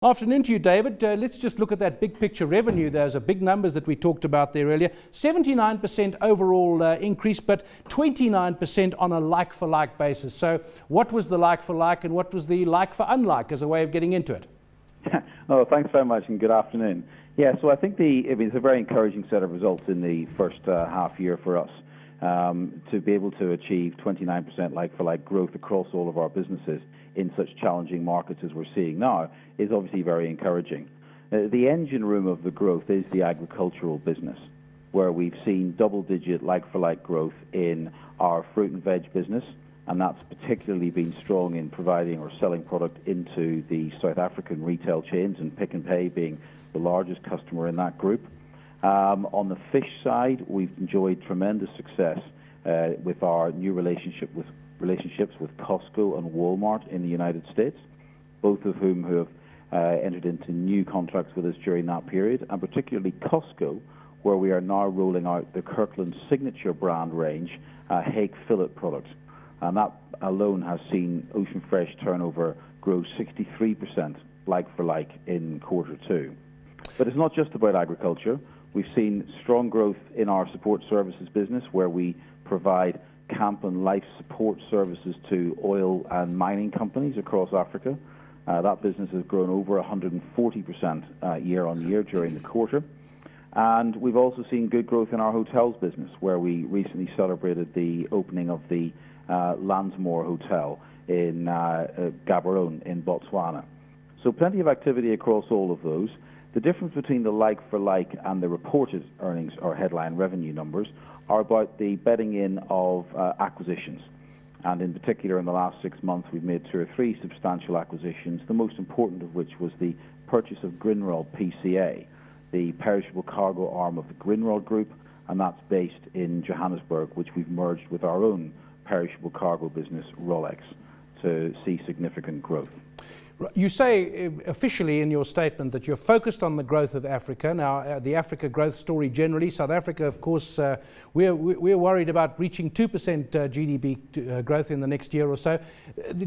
Afternoon to you, David. Let's just look at that big picture revenue. There's a big numbers that we talked about there earlier. 79% overall increase, but 29% on a like-for-like basis. So what was the like-for-like and what was the like-for-unlike as a way of getting into it? Oh, thanks very much and good afternoon. Yeah, so I think it's a very encouraging set of results in the first half year for us. To be able to achieve 29% like-for-like growth across all of our businesses in such challenging markets as we're seeing now is obviously very encouraging. The engine room of the growth is the agricultural business, where we've seen double-digit like-for-like growth in our fruit and veg business, and that's particularly been strong in providing or selling product into the South African retail chains, and Pick n Pay being the largest customer in that group. On the fish side, we've enjoyed tremendous success with our new relationships with Costco and Walmart in the United States, both of whom have entered into new contracts with us during that period, and particularly Costco, where we are now rolling out the Kirkland Signature brand range, hake fillet product. And that alone has seen Ocean Fresh turnover grow 63% like-for-like in Q2. But it's not just about agriculture. We've seen strong growth in our support services business, where we provide camp and life support services to oil and mining companies across Africa. That business has grown over 140% year on year during the quarter. And we've also seen good growth in our hotels business, where we recently celebrated the opening of the Landsmoor Hotel in Gaborone in Botswana. So plenty of activity across all of those. The difference between the like-for-like and the reported earnings or headline revenue numbers are about the bedding in of acquisitions. And in particular, in the last 6 months, we've made 2 or 3 substantial acquisitions, the most important of which was the purchase of Grindrod PCA, the perishable cargo arm of the Grindrod Group, and that's based in Johannesburg, which we've merged with our own perishable cargo business, Rolex, to see significant growth. You say officially in your statement that you're focused on the growth of Africa. Now, the Africa growth story generally, South Africa, of course, we're worried about reaching 2% GDP growth in the next year or so.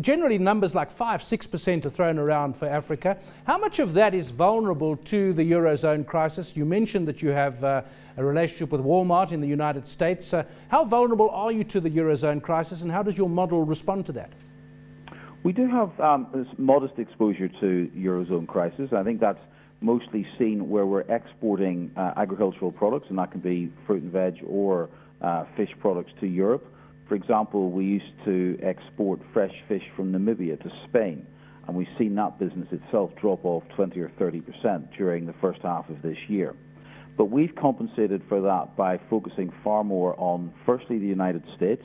Generally, numbers like 5-6% are thrown around for Africa. How much of that is vulnerable to the Eurozone crisis? You mentioned that you have a relationship with Walmart in the United States. How vulnerable are you to the Eurozone crisis, and how does your model respond to that? We do have this modest exposure to Eurozone crisis. I think that's mostly seen where we're exporting agricultural products, and that can be fruit and veg or fish products to Europe. For example, we used to export fresh fish from Namibia to Spain, and we've seen that business itself drop off 20 or 30% during the first half of this year. But we've compensated for that by focusing far more on, firstly, the United States.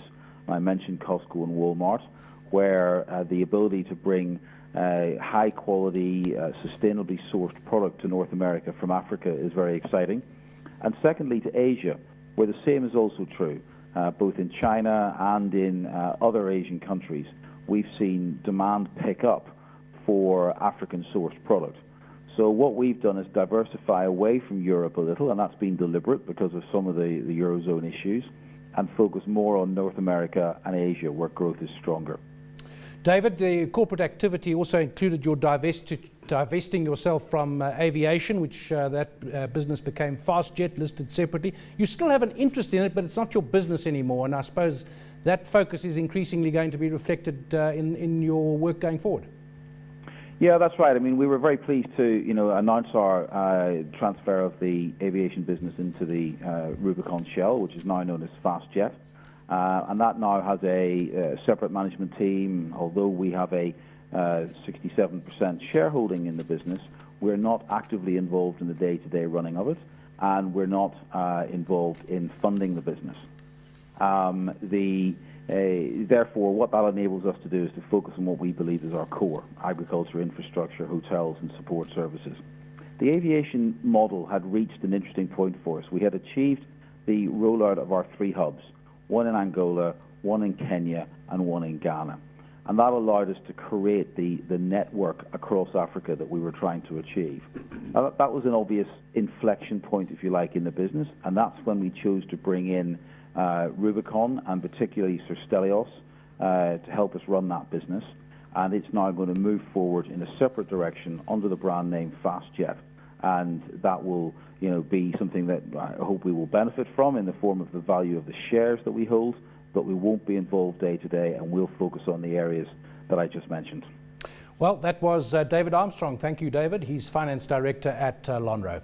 I mentioned Costco and Walmart, where the ability to bring high-quality, sustainably sourced product to North America from Africa is very exciting. And secondly, to Asia, where the same is also true, both in China and in other Asian countries. We've seen demand pick up for African-sourced product. So what we've done is diversify away from Europe a little, and that's been deliberate because of some of the Eurozone issues, and focus more on North America and Asia, where growth is stronger. David, the corporate activity also included your divesting yourself from aviation, which that business became FastJet, listed separately. You still have an interest in it, but it's not your business anymore, and I suppose that focus is increasingly going to be reflected in your work going forward. Yeah, that's right. I mean, we were very pleased to, announce our transfer of the aviation business into the Rubicon Shell, which is now known as FastJet. And that now has a separate management team. Although we have a 67% shareholding in the business, we're not actively involved in the day-to-day running of it, and we're not involved in funding the business. Therefore, what that enables us to do is to focus on what we believe is our core: agriculture, infrastructure, hotels, and support services. The aviation model had reached an interesting point for us. We had achieved the rollout of our 3 hubs, one in Angola, one in Kenya, and one in Ghana. And that allowed us to create the network across Africa that we were trying to achieve. That was an obvious inflection point, if you like, in the business, and that's when we chose to bring in Rubicon, and particularly Sir Stelios, to help us run that business. and it's now going to move forward in a separate direction under the brand name FastJet. And that will, be something that I hope we will benefit from in the form of the value of the shares that we hold, but we won't be involved day to day, and we'll focus on the areas that I just mentioned. Well, that was David Armstrong. Thank you, David. He's Finance Director at Lonrho.